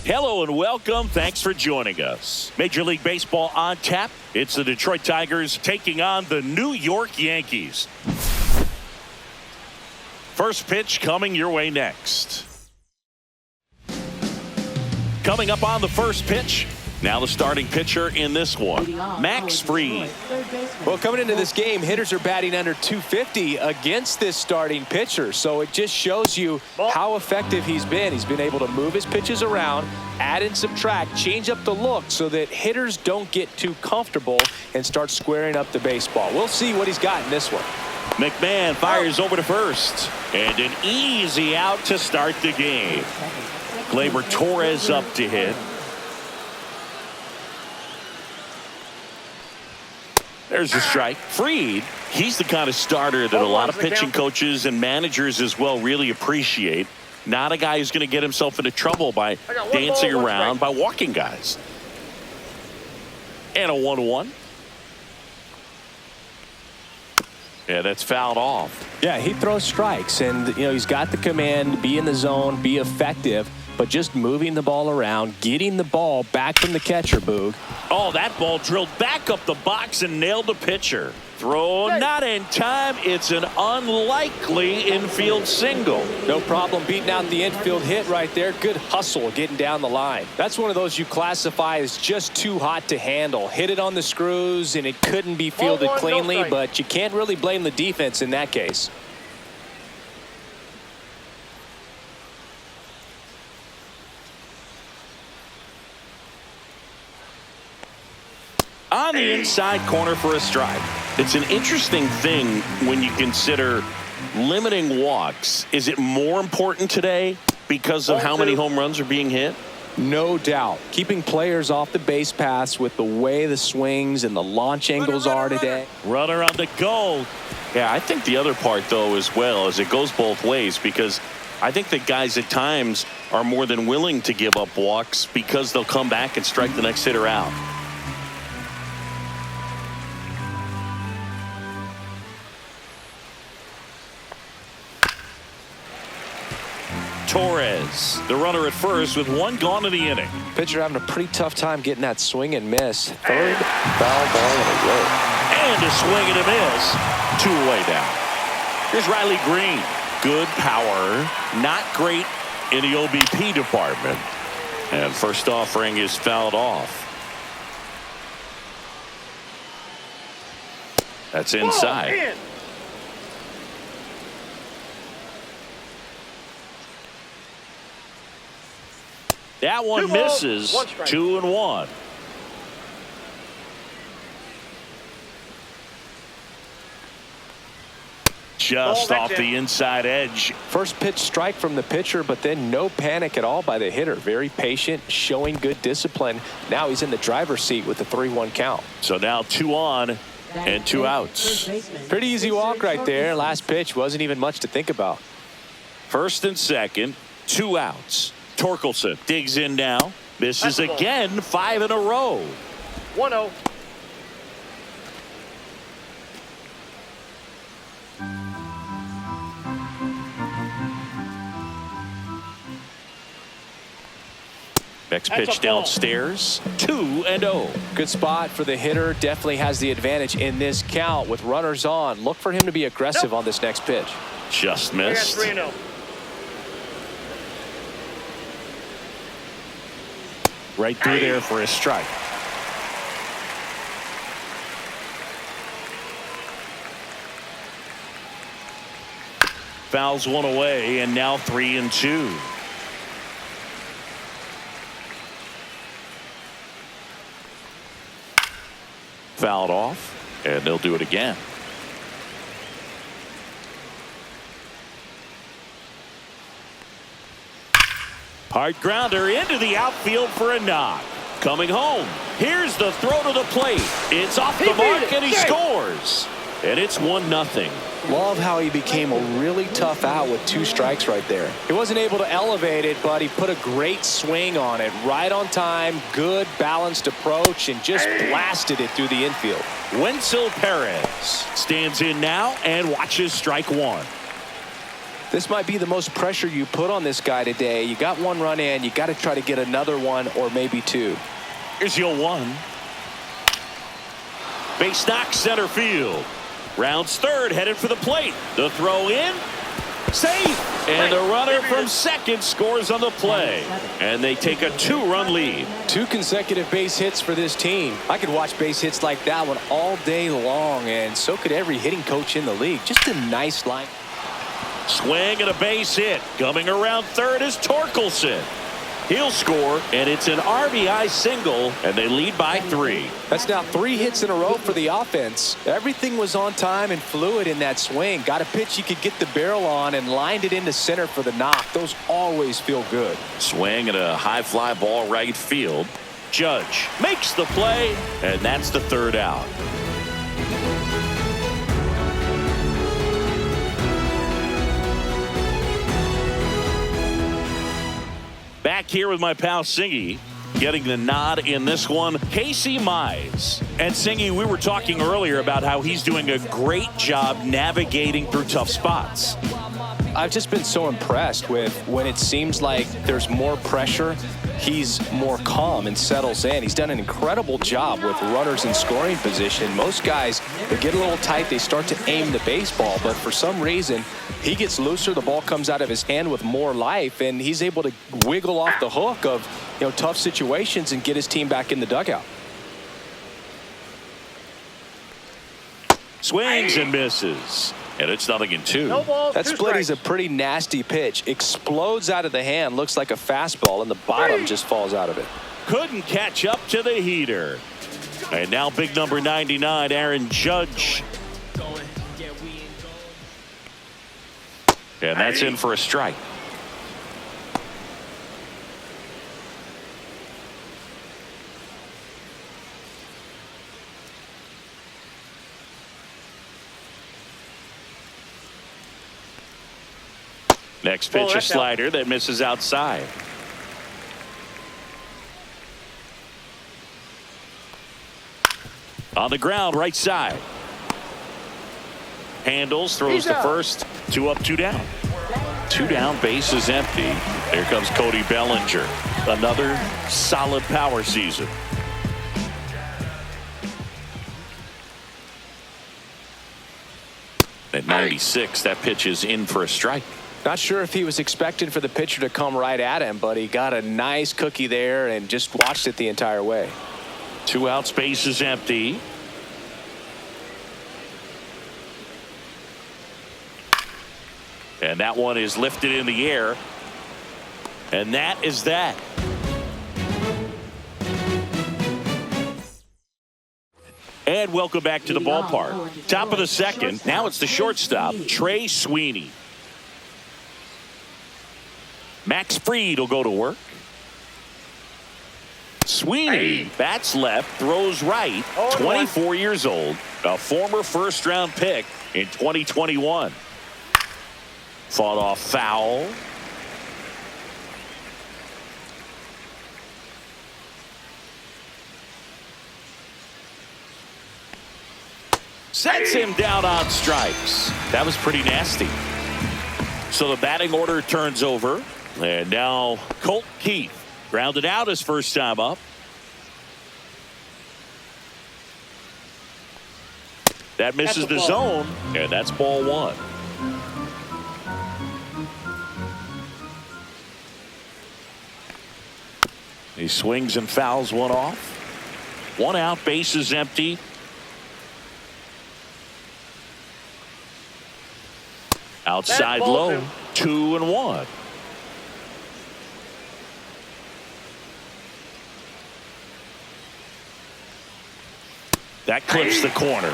Hello and welcome. Thanks for joining us. Major League Baseball on tap. It's the Detroit Tigers taking on the New York Yankees. First pitch coming your way next. Coming up on the first pitch. Now the starting pitcher in this one, Max Fried. Well, coming into this game, hitters are batting under 250 against this starting pitcher. So it just shows you how effective he's been. He's been able to move his pitches around, add and subtract, change up the look so that hitters don't get too comfortable and start squaring up the baseball. We'll see what he's got in this one. McMahon fires over to first. And an easy out to start the game. Gleyber Torres up to hit. There's a strike. Fried, he's the kind of starter that a lot of pitching coaches and managers as well really appreciate. Not a guy who's going to get himself into trouble by dancing around, by walking guys. And a 1-1. Yeah, that's fouled off. Yeah, he throws strikes, and you know he's got the command, be in the zone, be effective, but just moving the ball around, getting the ball back from the catcher, Boog. Oh, that ball drilled back up the box and nailed the pitcher. Throw not in time. It's an unlikely infield single. No problem beating out the infield hit right there. Good hustle getting down the line. That's one of those you classify as just too hot to handle. Hit it on the screws, and it couldn't be fielded cleanly, but you can't really blame the defense in that case. On the inside corner for a strike. It's an interesting thing when you consider limiting walks. Is it more important today because of how many home runs are being hit? No doubt. Keeping players off the base paths with the way the swings and the launch angles are today. Runner on the go. Yeah, I think the other part, though, as well, is it goes both ways, because I think that guys at times are more than willing to give up walks because they'll come back and strike the next hitter out. Torres, the runner at first with one gone in the inning. Pitcher having a pretty tough time getting that swing and miss. Third foul ball in a row. And a swing and a miss. 2 away down. Here's Riley Green. Good power. Not great in the OBP department. And first offering is fouled off. That's inside. That one misses. 2-1. Just off the inside edge. First pitch strike from the pitcher, but then no panic at all by the hitter. Very patient, showing good discipline. Now he's in the driver's seat with the 3-1 count. So now 2 on and 2 outs. Pretty easy walk right there. Last pitch wasn't even much to think about. First and second, 2 outs. Torkelson digs in now. Misses again. 5 in a row. 1-0. Next pitch downstairs. 2-0. Good spot for the hitter. Definitely has the advantage in this count with runners on. Look for him to be aggressive on this next pitch. Just missed. 3-0. Right through there for a strike. Fouls one away, and now 3-2. Fouled off, and they'll do it again. Hard grounder into the outfield for a knock. Coming home. Here's the throw to the plate. It's off the mark, and he scores. And it's 1-0. Love how he became a really tough out with 2 strikes right there. He wasn't able to elevate it, but he put a great swing on it. Right on time, good balanced approach, and just blasted it through the infield. Wenzel Perez stands in now and watches strike 1. This might be the most pressure you put on this guy today. You got one run in. You got to try to get another one or maybe two. Here's your 1. Base knock center field. Rounds third, headed for the plate. The throw in. Safe. And the runner from second scores on the play. And they take a 2-run lead. 2 consecutive base hits for this team. I could watch base hits like that one all day long, and so could every hitting coach in the league. Just a nice line. Swing and a base hit. Coming around third is Torkelson. He'll score, and it's an RBI single, and they lead by 3. That's now 3 hits in a row for the offense. Everything was on time and fluid in that swing. Got a pitch you could get the barrel on and lined it into center for the knock. Those always feel good. Swing and a high fly ball right field. Judge makes the play, and that's the 3rd out. Back here with my pal Singy, getting the nod in this one, Casey Mize. And Singy, we were talking earlier about how he's doing a great job navigating through tough spots. I've just been so impressed with when it seems like there's more pressure, he's more calm and settles in. He's done an incredible job with runners in scoring position. Most guys, they get a little tight, they start to aim the baseball, but for some reason, he gets looser, the ball comes out of his hand with more life, and he's able to wiggle off the hook of, tough situations and get his team back in the dugout. Swings and misses. And it's 0-2. No balls, that split is a pretty nasty pitch. Explodes out of the hand, looks like a fastball, and the bottom just falls out of it. Couldn't catch up to the heater. And now big number 99, Aaron Judge. And that's in for a strike. Next pitch, a slider that misses outside. On the ground, right side. Handles, throws to first. 2 up, 2 down. 2 down, base is empty. There comes Cody Bellinger. Another solid power season. At 96, that pitch is in for a strike. Not sure if he was expecting for the pitcher to come right at him, but he got a nice cookie there and just watched it the entire way. 2 outs, base is empty. And that one is lifted in the air. And that is that. And welcome back to the ballpark. Top of the second. Now it's the shortstop, Trey Sweeney. Max Fried will go to work. Sweeney bats left, throws right. 24 years old, a former first-round pick in 2021. Fought off foul. Sets him down on strikes. That was pretty nasty. So the batting order turns over. And now Colt Keith grounded out his first time up. That misses the zone, and that's ball 1. He swings and fouls one off. 1 out, base is empty. Outside low, 2-1. That clips the corner.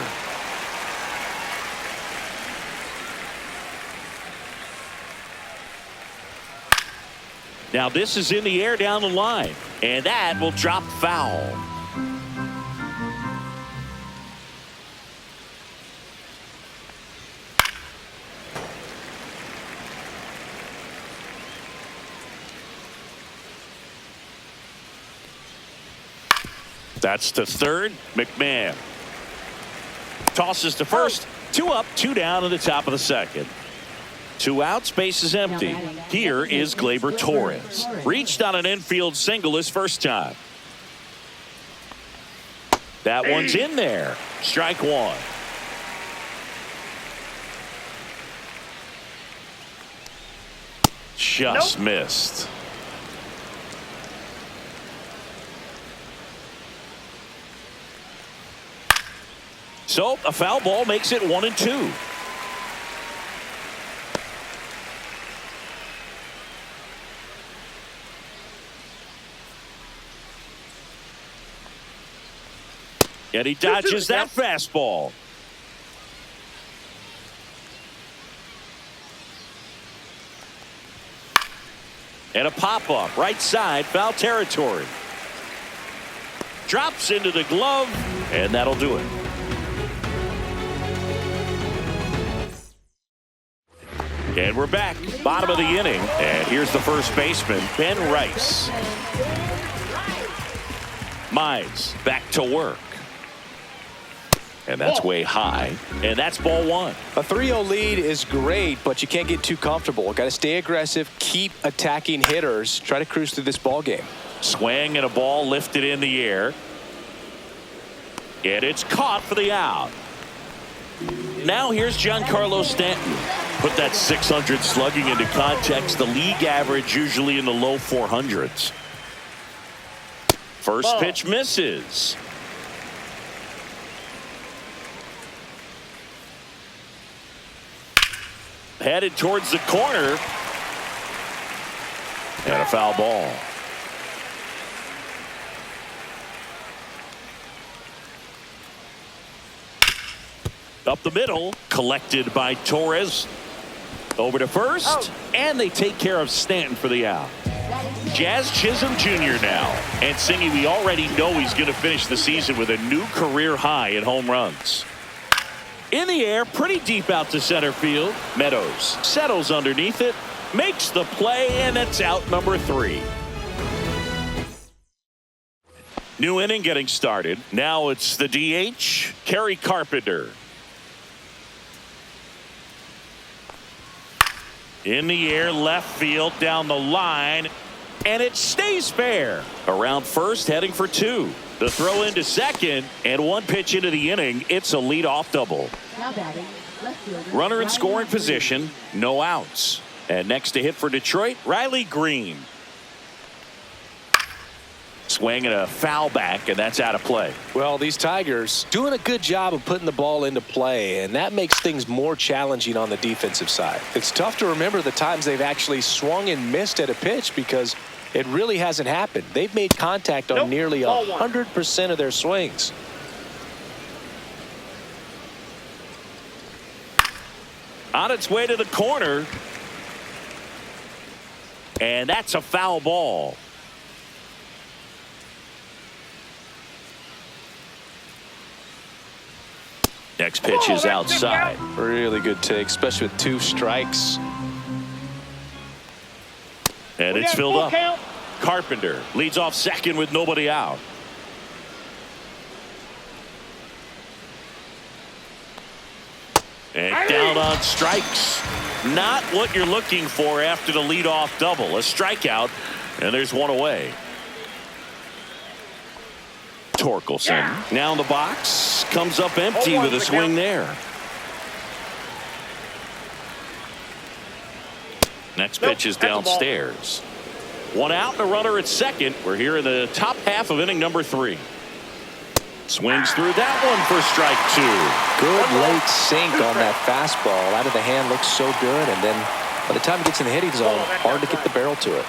Now this is in the air down the line, and that will drop foul. That's to third. McMahon tosses to first. 2 up, 2 down in the top of the second. 2 outs, base is empty. Here is Gleyber Torres. Reached on an infield single his first time. That one's in there. Strike one. Just missed. So a foul ball makes it 1-2. And he dodges that fastball. And a pop-up right side, foul territory. Drops into the glove, and that'll do it. And we're back, bottom of the inning. And here's the first baseman, Ben Rice. Mize back to work. And that's way high. And that's ball one. A 3-0 lead is great, but you can't get too comfortable. Got to stay aggressive, keep attacking hitters, try to cruise through this ball game. Swing and a ball lifted in the air. And it's caught for the out. Now here's Giancarlo Stanton. Put that 600 slugging into context. The league average usually in the low 400s. First pitch misses. Headed towards the corner. And a foul ball. Up the middle, collected by Torres. Over to first, and they take care of Stanton for the out. Jazz Chisholm Jr. now. And Singy, we already know he's going to finish the season with a new career high in home runs. In the air, pretty deep out to center field. Meadows settles underneath it, makes the play, and it's out number 3. New inning getting started. Now it's the DH, Kerry Carpenter. In the air, left field, down the line, and it stays fair. Around first, heading for 2. The throw into second, and 1 pitch into the inning. It's a leadoff double. Runner in scoring position, no outs. And next to hit for Detroit, Riley Green. Swing and a foul back, and that's out of play. Well, these Tigers doing a good job of putting the ball into play, and that makes things more challenging on the defensive side. It's tough to remember the times they've actually swung and missed at a pitch because it really hasn't happened. They've made contact on nearly 100% of their swings. On its way to the corner. And that's a foul ball. Next pitch is outside. Really good take, especially with 2 strikes. And it's filled up. Carpenter leads off second with nobody out. And down on strikes. Not what you're looking for after the leadoff double. A strikeout, and there's 1 away. Torkelson now in the box, comes up empty with a swing there. Next pitch is downstairs. 1 out and a runner at second. We're here in the top half of inning number 3. Swings through that one for strike 2. Good late sink on that fastball. Out of the hand, looks so good, and then by the time it gets in the hitting zone, hard to get the barrel to it.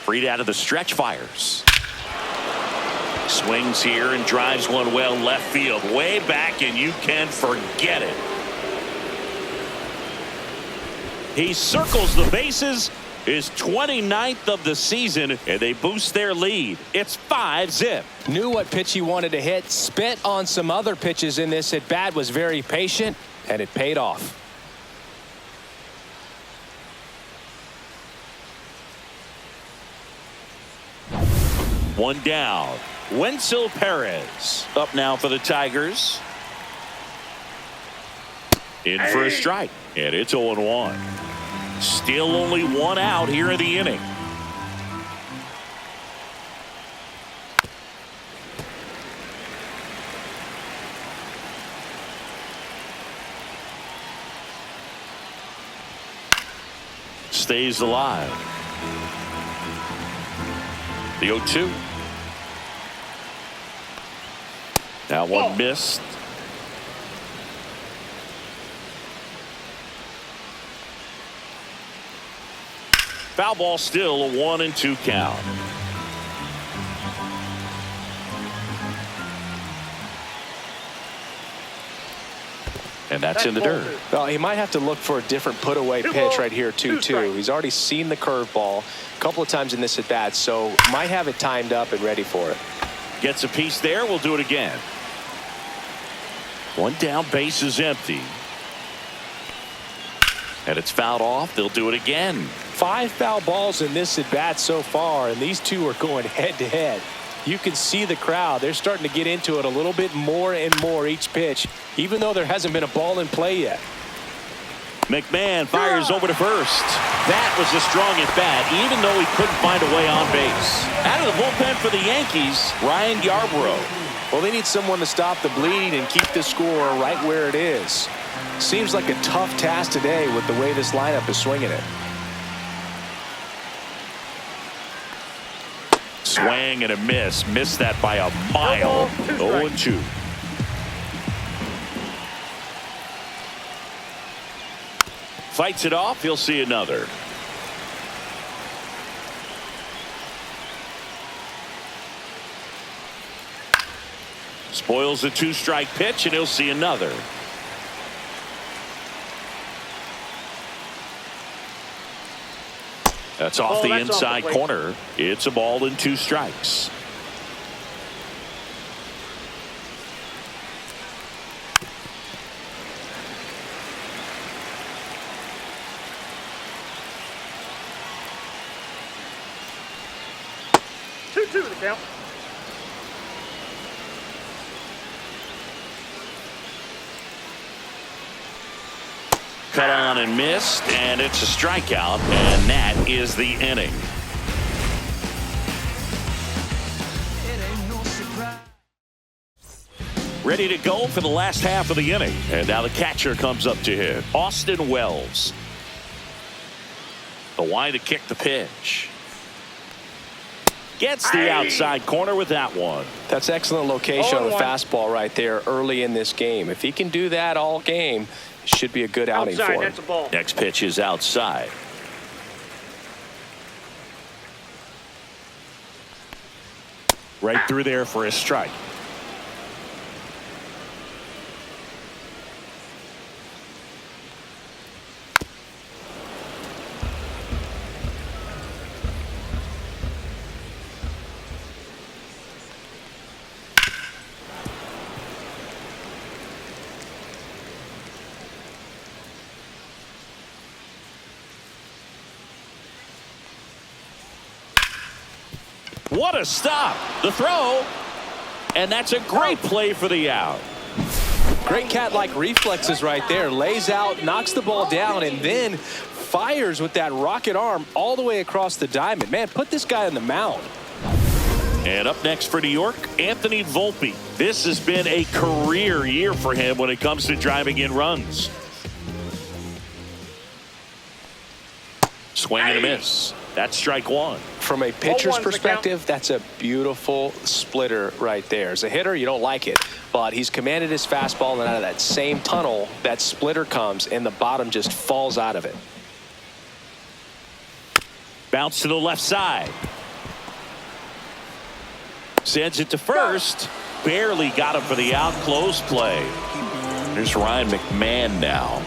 Freed out of the stretch, fires. Swings here and drives one well left field, way back, and you can forget it. He circles the bases, his 29th of the season, and they boost their lead. It's 5-zip. Knew what pitch he wanted to hit, spent on some other pitches in this at bat, was very patient, and it paid off. One down. Wenzel Perez up now for the Tigers. In for a strike, and it's 0-1. Still only one out here in the inning. Stays alive. The 0-2. That one missed. Foul ball, still a 1-2 count. And that's in the dirt. Well, he might have to look for a different put-away pitch right here, 2-2. He's already seen the curveball a couple of times in this at-bat, so might have it timed up and ready for it. Gets a piece there. We'll do it again. One down, base is empty. And it's fouled off. They'll do it again. 5 foul balls in this at-bat so far, and these two are going head-to-head. You can see the crowd. They're starting to get into it a little bit more and more each pitch, even though there hasn't been a ball in play yet. McMahon fires over to first. That was a strong at-bat, even though he couldn't find a way on base. Out of the bullpen for the Yankees, Ryan Yarbrough. Well, they need someone to stop the bleed and keep the score right where it is. Seems like a tough task today with the way this lineup is swinging it. Swing and a miss. Missed that by a mile. 0-2. Fights it off. He'll see another. Spoils a 2-strike pitch, and he'll see another. That's off the inside corner. It's a ball and 2 strikes. Two to the count. Cut on and missed, and it's a strikeout, and that is the inning. Ready to go for the last half of the inning, and now the catcher comes up to hit. Austin Wells. The wind to kick the pitch. Gets the outside corner with that one. That's excellent location on the fastball right there early in this game. If he can do that all game, it should be a good outing for him. That's a ball. Next pitch is outside. Right through there for a strike. What a stop. The throw. And that's a great play for the out. Great cat-like reflexes right there. Lays out, knocks the ball down, and then fires with that rocket arm all the way across the diamond. Man, put this guy on the mound. And up next for New York, Anthony Volpe. This has been a career year for him when it comes to driving in runs. Swing and a miss. That's strike one. From a pitcher's perspective, that's a beautiful splitter right there. As a hitter, you don't like it, but he's commanded his fastball, and out of that same tunnel, that splitter comes, and the bottom just falls out of it. Bounce to the left side. Sends it to first. Barely got him for the out. Close play. Here's Ryan McMahon now.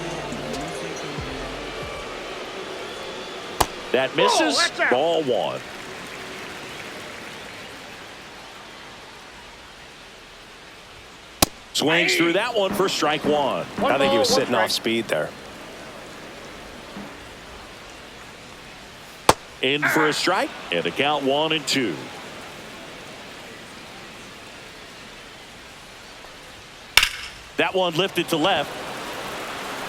That misses. Ball one. Swings through that one for strike one. I think he was sitting off speed there. In for a strike, and the count 1-2. That one lifted to left.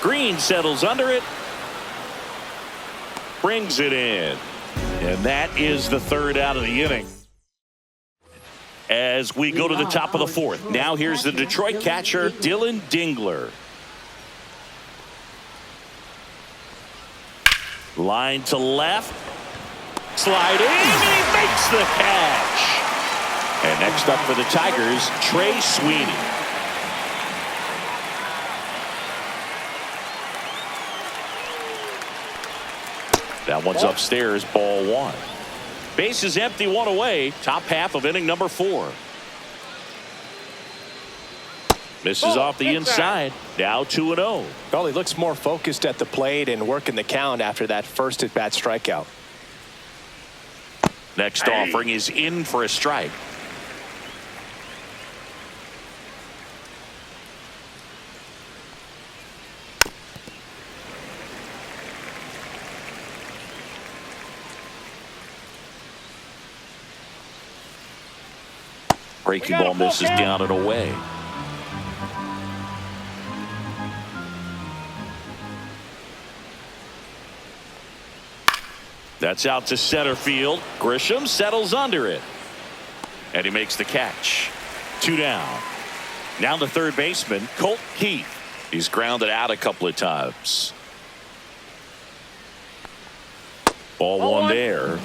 Green settles under it. Brings it in. And that is the third out of the inning. As we go to the top of the fourth. Now here's the Detroit catcher, Dylan Dingler. Line to left. Sliding, and he makes the catch. And next up for the Tigers, Trey Sweeney. That one's upstairs, ball one. Base is empty, one away. Top half of inning number 4. Misses off the inside. Now 2-0. Well, he looks more focused at the plate and working the count after that first at-bat strikeout. Next offering is in for a strike. Breaking ball misses down and away. That's out to center field. Grisham settles under it. And he makes the catch. 2 down. Now the third baseman, Colt Keith. He's grounded out a couple of times. Ball one there.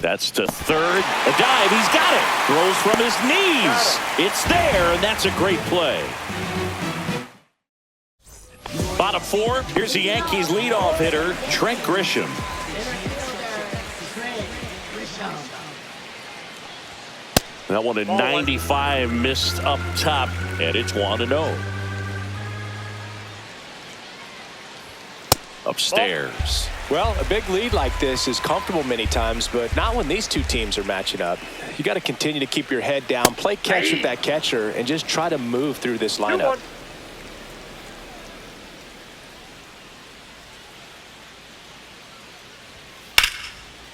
That's to third. A dive. He's got it. Throws from his knees. It's there, and that's a great play. Bottom 4. Here's the Yankees leadoff hitter, Trent Grisham. That one at 95 missed up top, and it's 1-0. Upstairs. Well, a big lead like this is comfortable many times, but not when these two teams are matching up. You got to continue to keep your head down, play catch with that catcher, and just try to move through this lineup.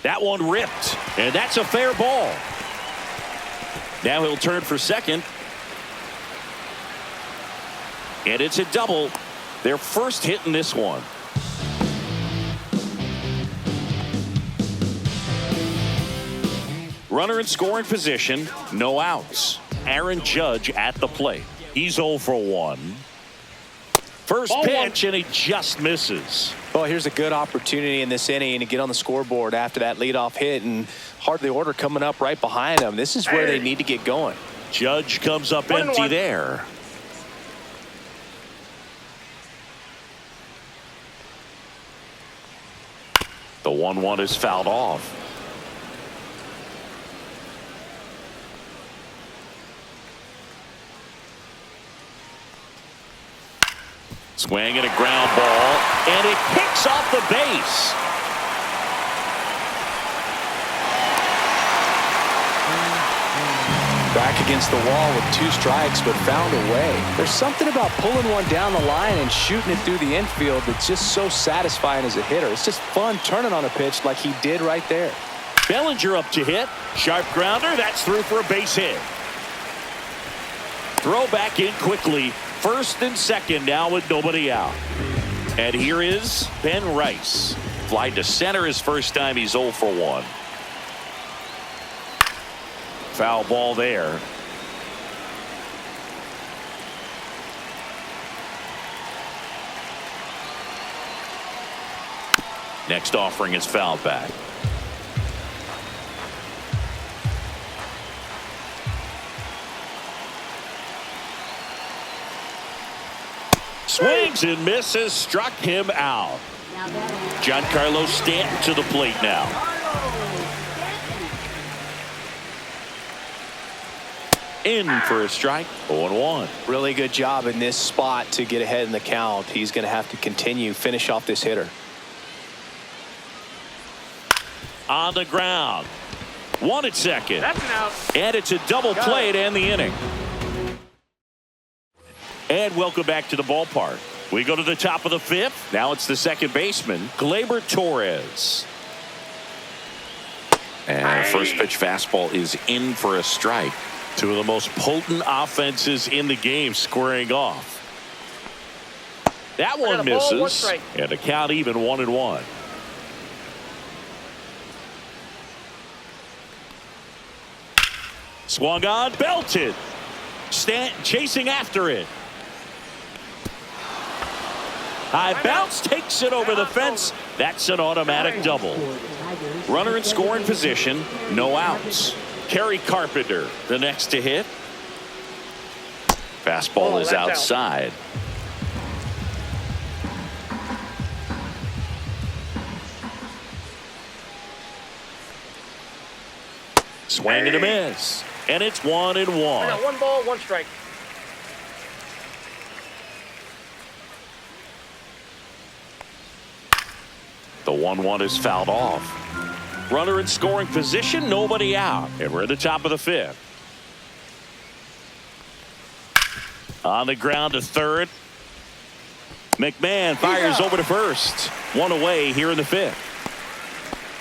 That one ripped, and that's a fair ball. Now he'll turn for second. And it's a double. Their first hit in this one. Runner in scoring position, no outs. Aaron Judge at the plate. He's 0 for 1. First pitch, and he just misses. Well, here's a good opportunity in this inning to get on the scoreboard after that leadoff hit, and hardly order coming up right behind them. This is where they need to get going. Judge comes up empty there. The 1-1 is fouled off. Swing and a ground ball, and it kicks off the base. Back against the wall with 2 strikes, but found a way. There's something about pulling one down the line and shooting it through the infield that's just so satisfying as a hitter. It's just fun turning on a pitch like he did right there. Bellinger up to hit. Sharp grounder. That's through for a base hit. Throw back in quickly. First and second now with nobody out. And here is Ben Rice. Fly to center his first time. He's 0 for 1. Foul ball there. Next offering is fouled back. Swings and misses, struck him out. Giancarlo Stanton to the plate now. In for a strike, 0-1. Really good job in this spot to get ahead in the count. He's going to have to finish off this hitter. On the ground. 1 at second. That's an out. And it's a double play to end the inning. And welcome back to the ballpark. We go to the top of the fifth. Now it's the second baseman, Gleyber Torres. And first pitch fastball is in for a strike. Two of the most potent offenses in the game squaring off. That one misses. And the count even 1-1. Swung on, belted. Stanton chasing after it. High bounce, takes it over the fence. That's an automatic double. Runner in scoring position, no outs. Kerry Carpenter, the next to hit. Fastball is outside. Swing and a miss. And it's 1-1. I got 1 ball, 1 strike. The 1-1 is fouled off. Runner in scoring position, nobody out. And we're at the top of the fifth. On the ground to third. McMahon fires over to first. 1 away here in the fifth.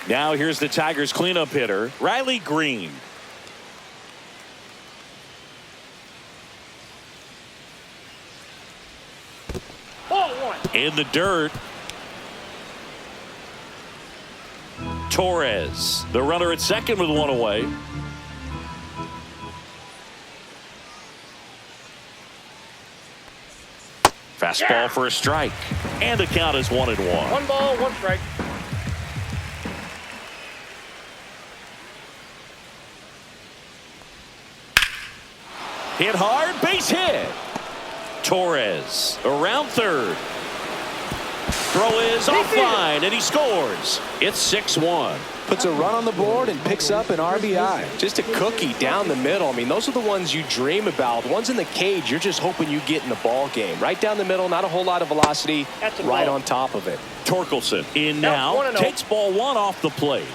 Now here's the Tigers cleanup hitter, Riley Green. Ball 1. In the dirt. Torres, the runner at second with 1 away. Fastball for a strike. And the count is 1-1. 1 ball, 1 strike. Hit hard, base hit. Torres around third. Throw is offline, and he scores. It's 6-1. Puts a run on the board and picks up an RBI. Just a cookie down the middle. I mean, those are the ones you dream about. The ones in the cage, you're just hoping you get in the ball game. Right down the middle, not a whole lot of velocity. Right on top of it. Torkelson in now, takes ball 1 off the plate.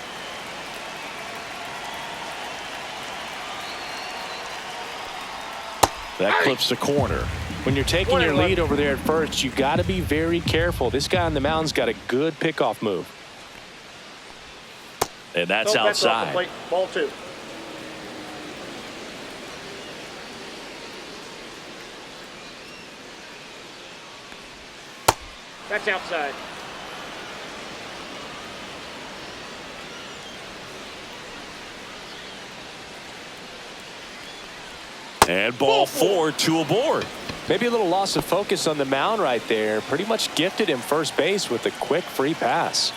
That clips the corner. When you're taking your lead over there at first, you got to be very careful. This guy on the mound's got a good pickoff move. And that's outside. Ball 2. That's outside. And ball 4, 2 aboard. Maybe a little loss of focus on the mound right there. Pretty much gifted him first base with a quick free pass.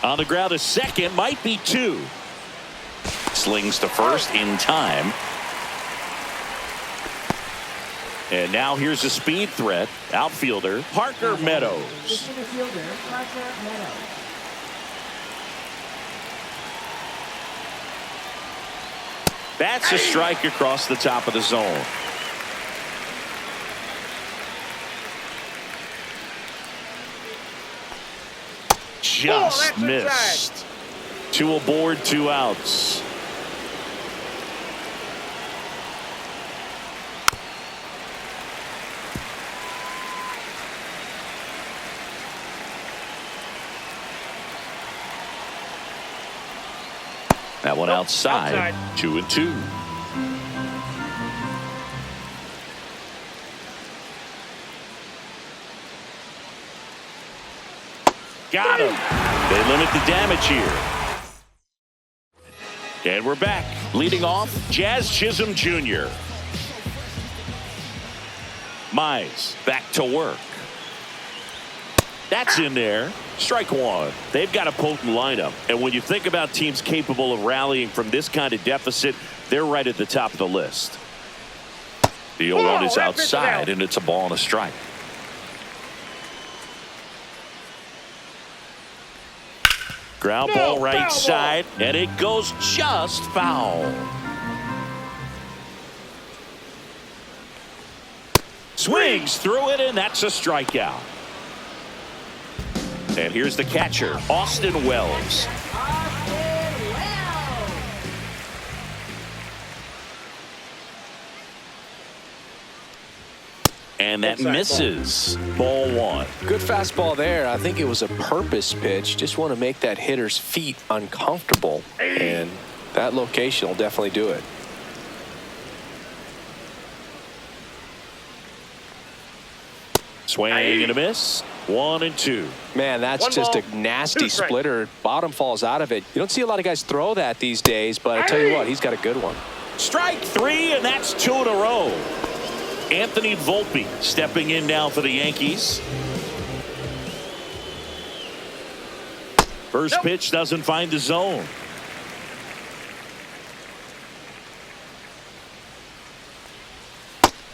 On the ground to second, might be 2. Slings to first in time. And now here's a speed threat. Outfielder Parker Meadows. That's a strike across the top of the zone. Just missed. 2 aboard, 2 outs. That one outside. 2-2. Got him. They limit the damage here. And we're back. Leading off, Jazz Chisholm Jr. Mize back to work. That's in there. Strike 1. They've got a potent lineup. And when you think about teams capable of rallying from this kind of deficit, they're right at the top of the list. The 0-1 is outside, and it's a ball and a strike. Ground ball right side, and it goes just foul. Swings through it, and that's a strikeout. And here's the catcher, Austin Wells. And that Inside misses. Ball one. Good fastball there. I think it was a purpose pitch. Just want to make that hitter's feet uncomfortable. And that location will definitely do it. Swing and a miss. 1-2. Man, that's One just ball, a nasty 2 strikes. splitter. Bottom falls out of it. You don't see a lot of guys throw that these days, but I tell you what, he's got a good one. Strike 3, and that's 2 in a row. Anthony Volpe stepping in now for the Yankees. First pitch doesn't find the zone.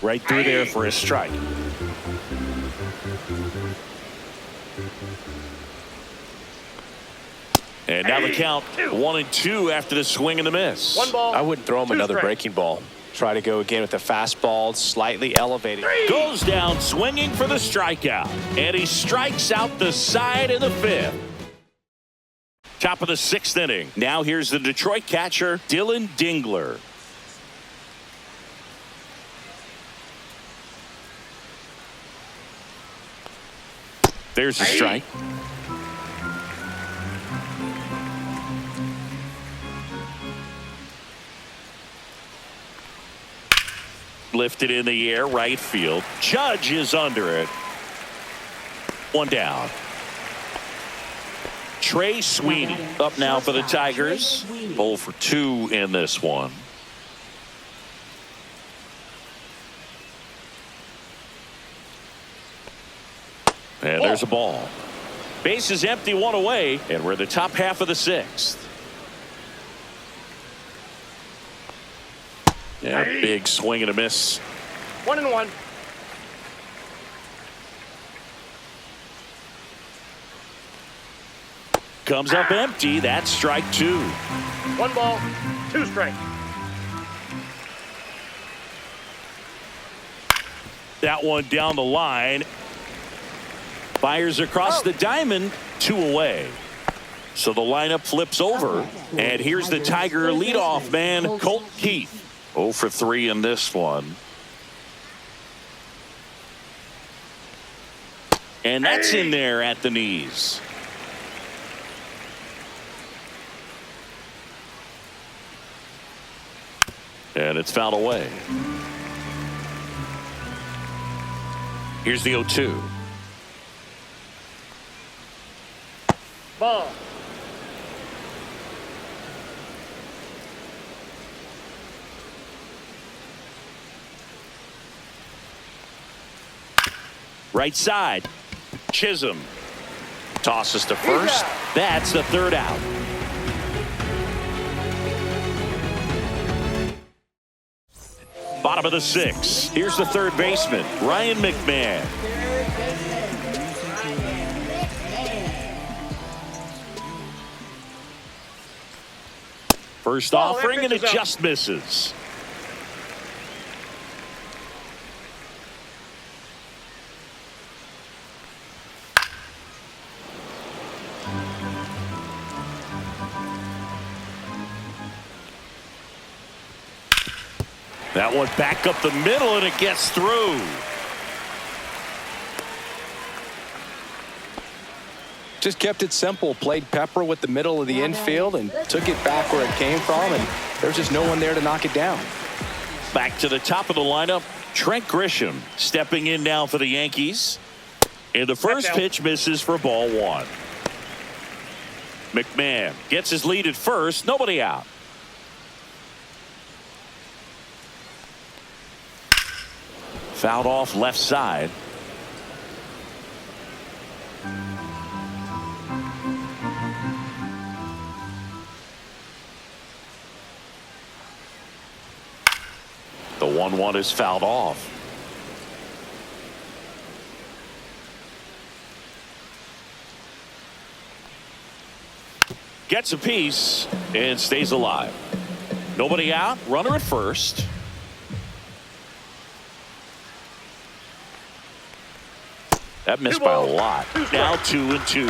Right through there for a strike. And now the count 1-2 after the swing and the miss. 1 ball. I wouldn't throw him 2 another strikes. breaking ball. Try to go again with the fastball, slightly elevated. Goes down swinging for the strikeout. And he strikes out the side in the 5th. Top of the 6th inning. Now here's the Detroit catcher, Dylan Dingler. There's a strike. Lifted in the air, right field. Judge is under it. 1 down. Trey Sweeney up now for the Tigers. 0 for 2 in this one. And there's a ball. Base is empty, 1 away, and we're in the top half of the 6th. Yeah, big swing and a miss. 1-1. Comes up empty. That's strike 2. 1 ball, 2 strikes. That one down the line. Fires across the diamond, 2 away. So the lineup flips over. And here's the Tiger leadoff man, Colt Keith. 0 for 3 in this one. And that's in there at the knees. And it's fouled away. Here's the 0-2. Ball. Right side. Chisholm tosses to first. That's the 3rd out. Bottom of the 6th. Here's the 3rd baseman, Ryan McMahon. First offering, and it just misses. That one back up the middle, and it gets through. Just kept it simple. Played pepper with the middle of the infield and took it back where it came from, and there's just no one there to knock it down. Back to the top of the lineup, Trent Grisham stepping in now for the Yankees. And the first pitch misses for ball 1. McMahon gets his lead at first. Nobody out. Fouled off left side. The 1-1 is fouled off. Gets a piece and stays alive. Nobody out. Runner at first. That missed by a lot. Now 2-2.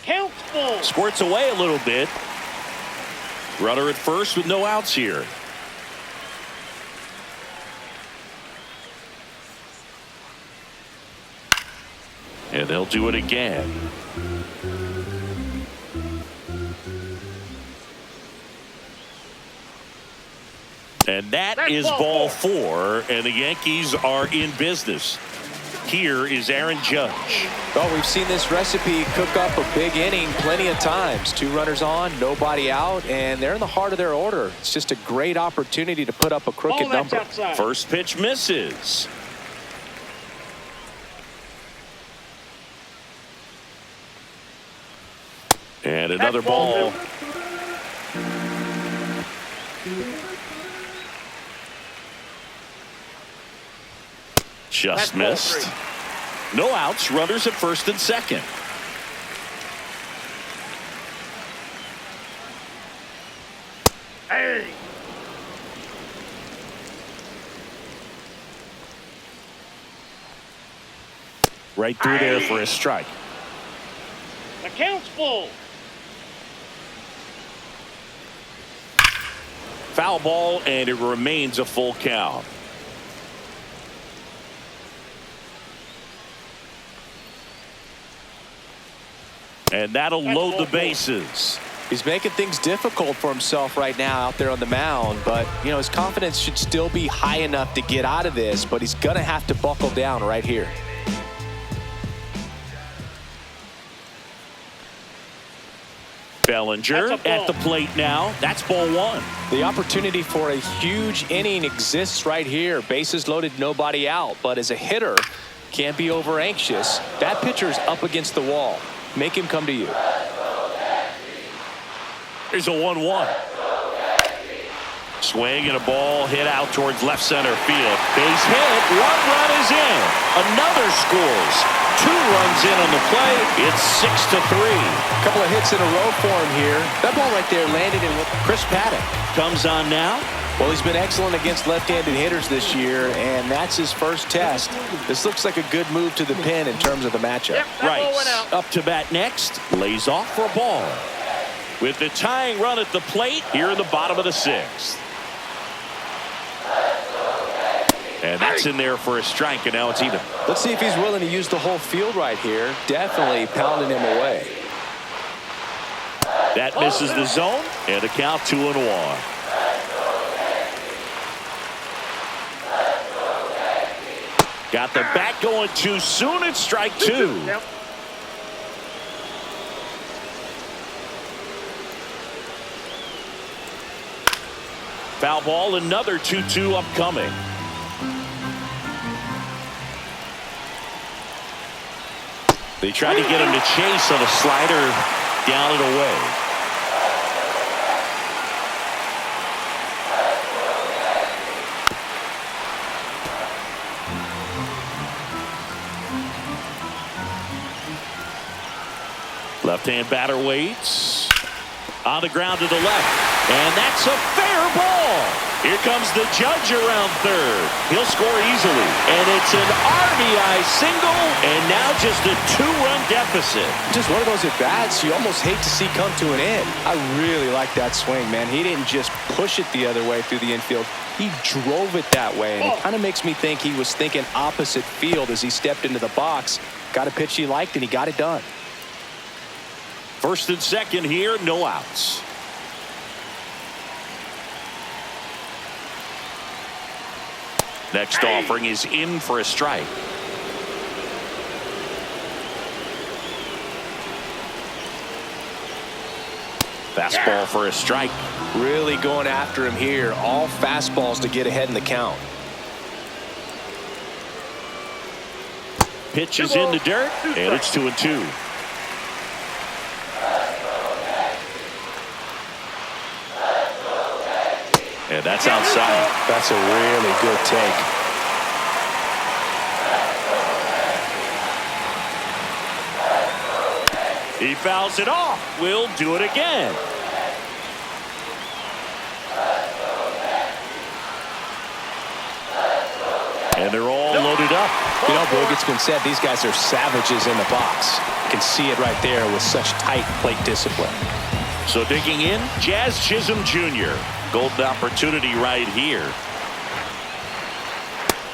Count full. Squirts away a little bit. Runner at first with no outs here. And they'll do it again. And that is ball 4, and the Yankees are in business. Here is Aaron Judge. Well, we've seen this recipe cook up a big inning plenty of times. 2 runners on, nobody out, and they're in the heart of their order. It's just a great opportunity to put up a crooked number. First pitch misses. And another ball. Just missed. No outs, runners at first and second. Hey. Right through there for a strike. The count's full. Foul ball, and it remains a full count. And that'll load the bases. He's making things difficult for himself right now out there on the mound, but you know his confidence should still be high enough to get out of this, but he's gonna have to buckle down right here. Bellinger at the plate now. That's ball 1. The opportunity for a huge inning exists right here. Bases loaded, nobody out, but as a hitter, can't be over anxious. That pitcher's up against the wall. Make him come to you. Here's a 1-1. Swing and a ball hit out towards left center field. Base hit. 1 run is in. Another scores. 2 runs in on the play. It's 6-3. A couple of hits in a row for him here. That ball right there landed in Chris Paddock. Comes on now. Well, he's been excellent against left-handed hitters this year, and that's his first test. This looks like a good move to the pin in terms of the matchup. Yep, Right. Up to bat next. Lays off for a ball. With the tying run at the plate here in the bottom of the 6th. And that's in there for a strike, and now it's even. Let's see if he's willing to use the whole field right here. Definitely pounding him away. That misses the zone, and the count 2-1. Got the bat going too soon. It's strike 2. Yep. Foul ball, another 2-2 upcoming. They tried to get him to chase on a slider, down and away. Left-hand batter waits. On the ground to the left. And that's a fair ball. Here comes the Judge around third. He'll score easily. And it's an RBI single. And now just a 2-run deficit. Just one of those at-bats you almost hate to see come to an end. I really like that swing, man. He didn't just push it the other way through the infield. He drove it that way. And it kind of makes me think he was thinking opposite field as he stepped into the box. Got a pitch he liked, and he got it done. First and second here, no outs. Next offering is in for a strike. Fastball for a strike. Really going after him here. All fastballs to get ahead in the count. Pitch is in the dirt, and it's 2-2. And that's outside. That's a really good take. He fouls it off. We'll do it again. And they're all loaded up. You know, Boog, it's been said these guys are savages in the box. You can see it right there with such tight plate discipline. So digging in, Jazz Chisholm Jr. Golden opportunity right here.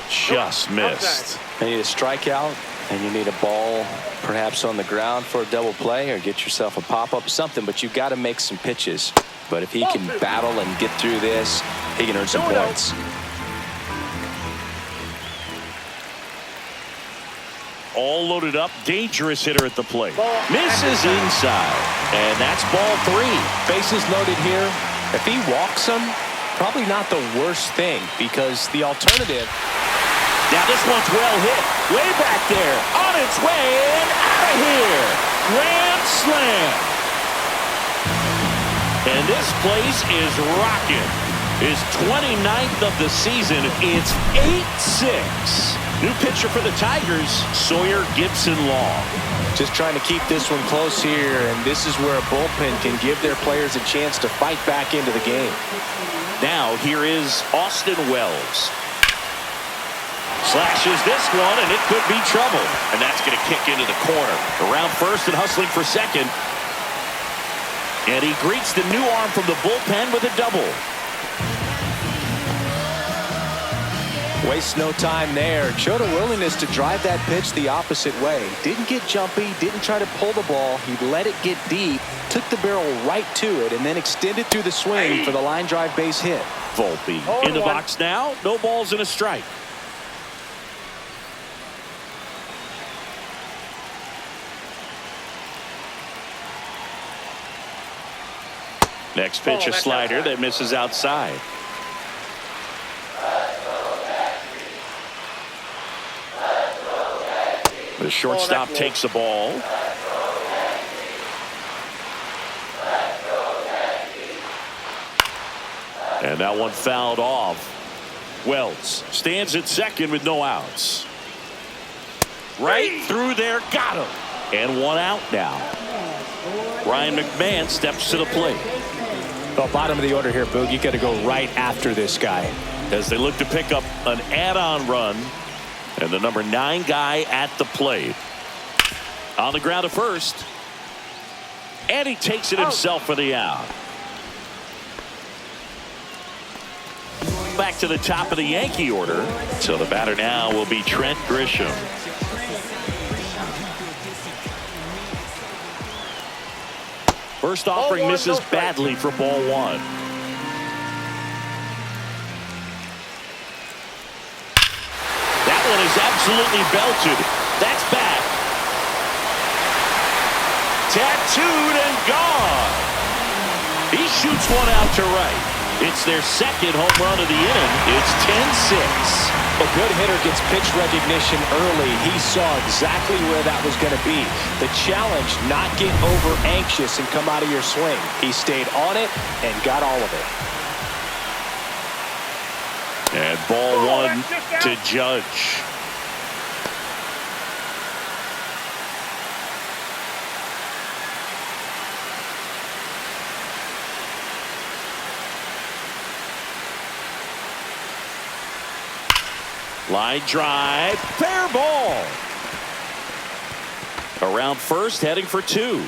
Just missed. You need a strikeout, and you need a ball perhaps on the ground for a double play, or get yourself a pop-up, something, but you've got to make some pitches. But if he can battle and get through this, he can earn some points. All loaded up, dangerous hitter at the plate. Misses inside, and that's ball 3. Bases loaded here. If he walks him, probably not the worst thing, because the alternative. Now this one's well hit. Way back there. On its way and out of here. Grand slam. And this place is rocking. His 29th of the season. It's 8-6. New pitcher for the Tigers, Sawyer Gibson-Long. Just trying to keep this one close here, and this is where a bullpen can give their players a chance to fight back into the game. Now here is Austin Wells. Slashes this one, and it could be trouble. And that's going to kick into the corner. Around first and hustling for second. And he greets the new arm from the bullpen with a double. Wastes no time there. Showed a willingness to drive that pitch the opposite way. Didn't get jumpy, didn't try to pull the ball. He let it get deep, took the barrel right to it, and then extended through the swing for the line drive base hit. Volpe in the box now. No balls and a strike. Next pitch, a slider that misses outside. The shortstop takes the ball. And that one fouled off. Wells stands at second with no outs. Right through there, got him. And one out now. Ryan McMahon steps to the plate. Well, bottom of the order here, Boog. You got to go right after this guy. As they look to pick up an add-on run. And the number 9 guy at the plate. On the ground at first. And he takes it himself for the out. Back to the top of the Yankee order. So the batter now will be Trent Grisham. First offering misses badly for ball 1. That one is absolutely belted. That's back. Tattooed and gone. He shoots one out to right. It's their second home run of the inning. It's 10-6. A good hitter gets pitch recognition early. He saw exactly where that was going to be. The challenge, not get over anxious and come out of your swing. He stayed on it and got all of it. And ball 1 to Judge. Line drive, fair ball. Around first, heading for 2.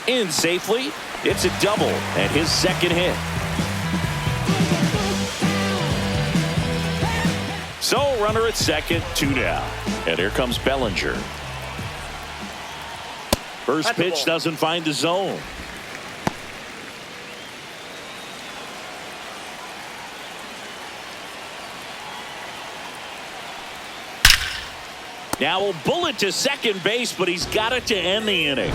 In safely, it's a double and his second hit. So runner at second, 2 down. And here comes Bellinger. First pitch doesn't find the zone. Now a bullet to second base, but he's got it to end the inning.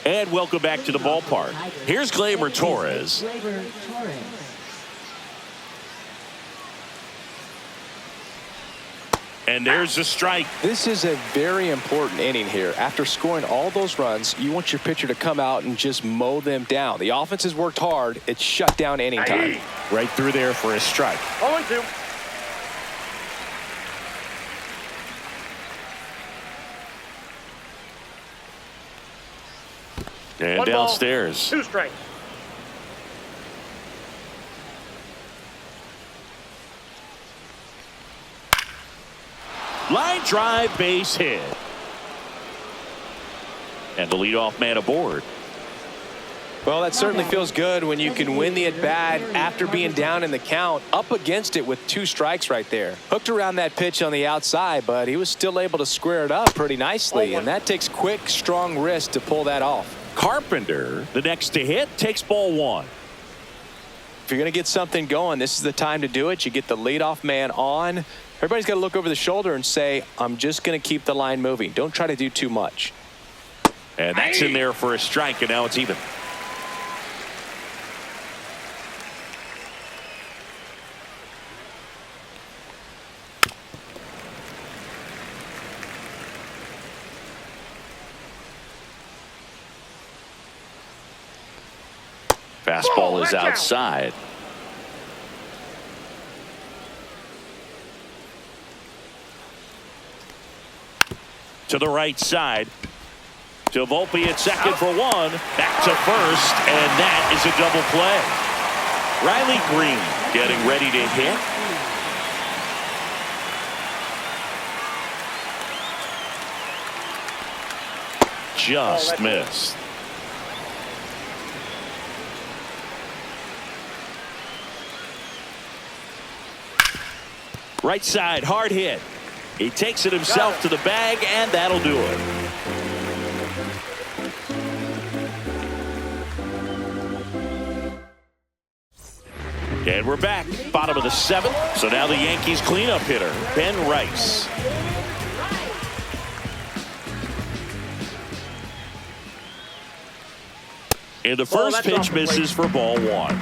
And welcome back to the ballpark. Here's Gleyber Torres. And there's a strike. This is a very important inning here. After scoring all those runs, you want your pitcher to come out and just mow them down. The offense has worked hard. It's shut down inning time. Right through there for a strike. 0-2. And One downstairs. ball, 2 strikes. Line drive, base hit. And the leadoff man aboard. Well, that certainly feels good when you can win the at-bat after being down in the count, up against it with 2 strikes right there. Hooked around that pitch on the outside, but he was still able to square it up pretty nicely, and that takes quick, strong wrist to pull that off. Carpenter, the next to hit, takes ball 1. If you're going to get something going, this is the time to do it. You get the leadoff man on. Everybody's got to look over the shoulder and say, I'm just going to keep the line moving. Don't try to do too much. And that's in there for a strike, and now it's even. Fastball is outside. To the right side. To Volpe at second for 1. Back to first, and that is a double play. Riley Green getting ready to hit. Just missed. Right side, hard hit. He takes it himself to the bag, and that'll do it. And we're back, bottom of the 7th. So now the Yankees cleanup hitter, Ben Rice. And the first pitch misses for ball 1.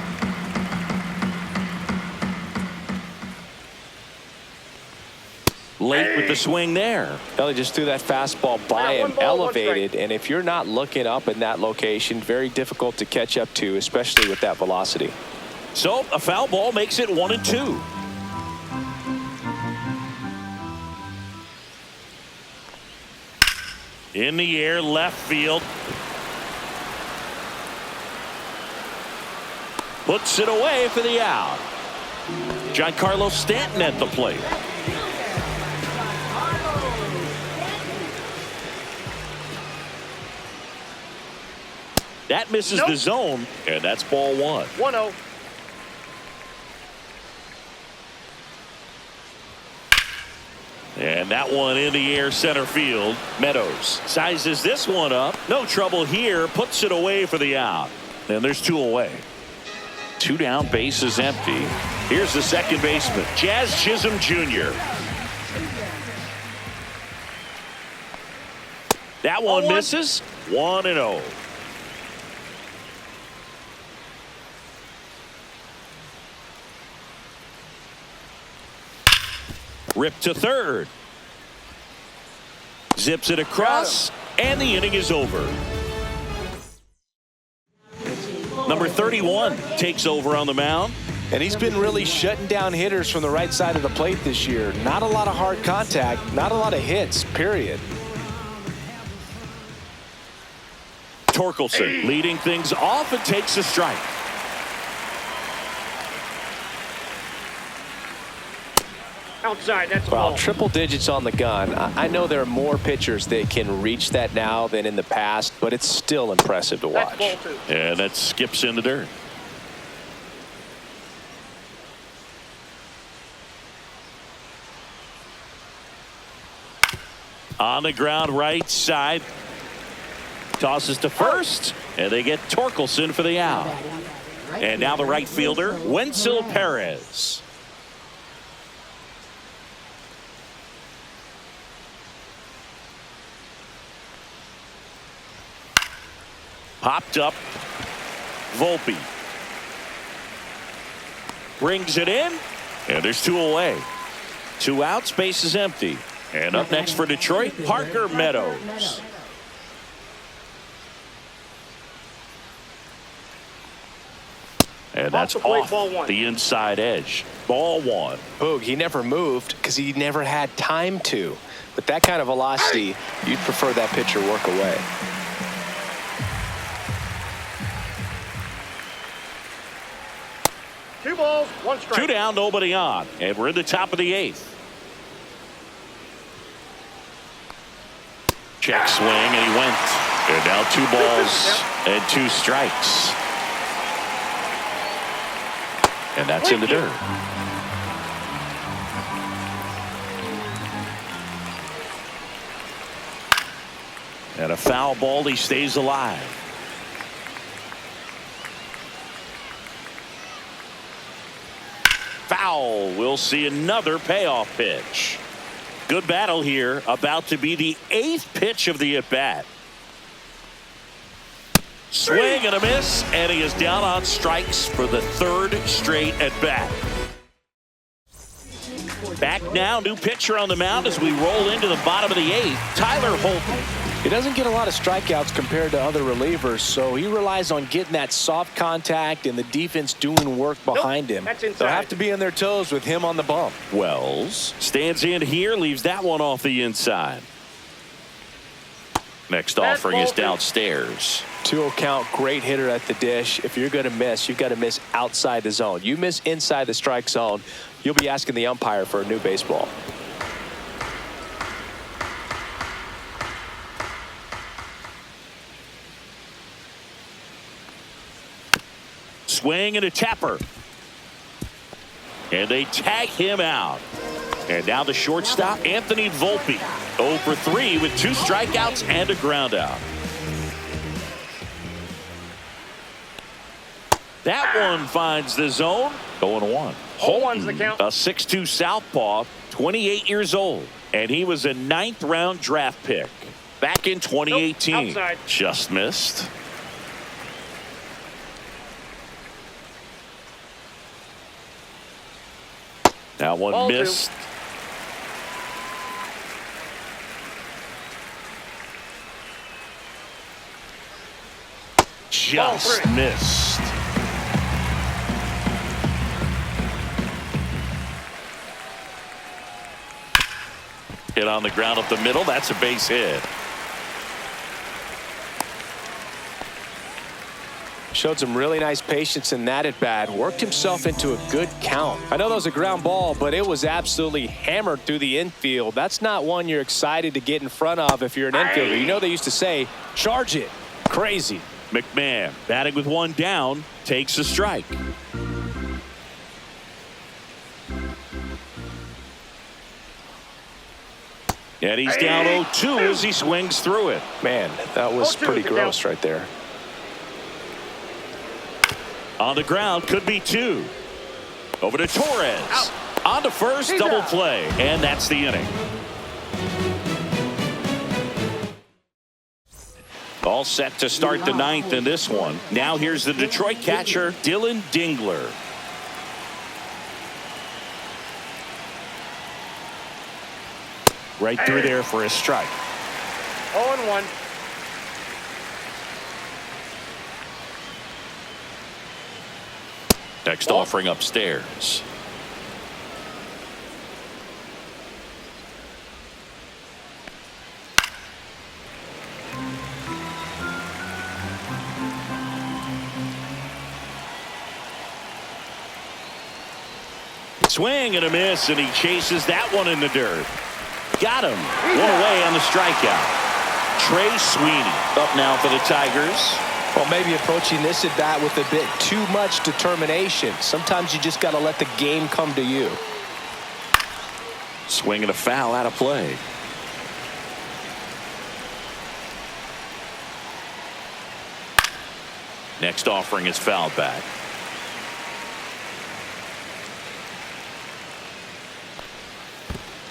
Late with the swing there. Well, he just threw that fastball by him, elevated, and if you're not looking up in that location, very difficult to catch up to, especially with that velocity. So a foul ball makes it 1-2. In the air, left field. Puts it away for the out. Giancarlo Stanton at the plate. That misses the zone, and that's ball 1. 1-0. And that one in the air center field. Meadows sizes this one up. No trouble here. Puts it away for the out. And there's 2 away. 2 down, bases empty. Here's the second baseman, Jazz Chisholm Jr. That one misses. 1-0. Rip to third. Zips it across, and the inning is over. Number 31 takes over on the mound. And he's been really shutting down hitters from the right side of the plate this year. Not a lot of hard contact, not a lot of hits, period. Torkelson leading things off and takes a strike. Outside, that's a Well, ball. triple digits on the gun. I know there are more pitchers that can reach that now than in the past, but it's still impressive to watch. That's ball 2. And that skips in the dirt. On the ground, right side. Tosses to first, and they get Torkelson for the out. And now the right fielder, Wenzel Perez. Popped up. Volpe. Brings it in. And there's 2 away. 2 outs, base is empty. And up next for Detroit, Parker Meadows. And that's off the inside edge. Ball 1. Boog, he never moved because he never had time to. With that kind of velocity, you'd prefer that pitcher work away. Two balls, 1 strike. 2 down, nobody on. And we're in the top of the 8th. Check swing, and he went. And now 2 balls and 2 strikes. And that's in the dirt. And a foul ball, he stays alive. Foul. We'll see another payoff pitch. Good battle here. About to be the 8th pitch of the at-bat. Swing and a miss, and he is down on strikes for the 3rd straight at-bat. Back now, new pitcher on the mound as we roll into the bottom of the 8th. Tyler Holton. He doesn't get a lot of strikeouts compared to other relievers, so he relies on getting that soft contact and the defense doing work behind him. They'll have to be on their toes with him on the bump. Wells stands in here, leaves that one off the inside. Next offering is downstairs. 2-0 count, great hitter at the dish. If you're going to miss, you've got to miss outside the zone. You miss inside the strike zone, you'll be asking the umpire for a new baseball. Swing and a tapper. And they tag him out. And now the shortstop, Anthony Volpe. 0 for 3 with 2 strikeouts and a ground out. That one finds the zone. 0-1. Holton, a 6'2 southpaw, 28 years old. And he was a 9th round draft pick back in 2018. Just missed. That one missed. Just missed. Hit on the ground up the middle. That's a base hit. Showed some really nice patience in that at bat. Worked himself into a good count. I know that was a ground ball, but it was absolutely hammered through the infield. That's not one you're excited to get in front of if you're an infielder. You know they used to say, charge it. Crazy. McMahon batting with 1 down, takes a strike. And he's down 0-2 as he swings through it. Man, that was pretty gross right there. On the ground, could be 2. Over to Torres. On to first, double play. And that's the inning. All set to start the 9th in this one. Now here's the Detroit catcher, Dylan Dingler. Right through there for a strike. 0-1. Next offering upstairs. Swing and a miss, and he chases that one in the dirt. Got him. 1 away on the strikeout. Trey Sweeney up now for the Tigers. Well, maybe approaching this at bat with a bit too much determination. Sometimes you just got to let the game come to you. Swing and a foul out of play. Next offering is fouled back.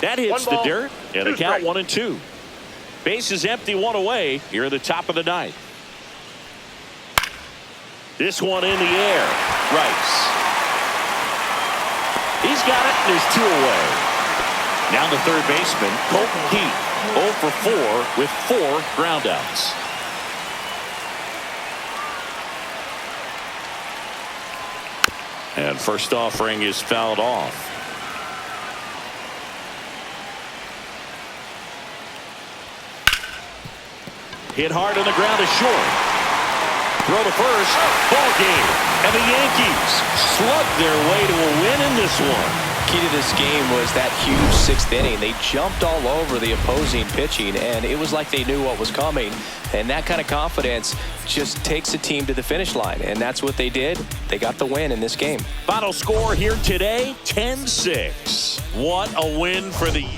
That hits the dirt, and the count 1-2. Base is empty, 1 away here at the top of the 9th. This one in the air. Rice. He's got it, and there's 2 away. Now the third baseman, Colton Heath, 0 for 4 with 4 groundouts. And first offering is fouled off. Hit hard on the ground is short. Throw to first. Ball game. And the Yankees slug their way to a win in this one. key to this game was that huge sixth inning. They jumped all over the opposing pitching, and it was like they knew what was coming. And that kind of confidence just takes a team to the finish line, and that's what they did. They got the win in this game. Final score here today, 10-6. What a win for the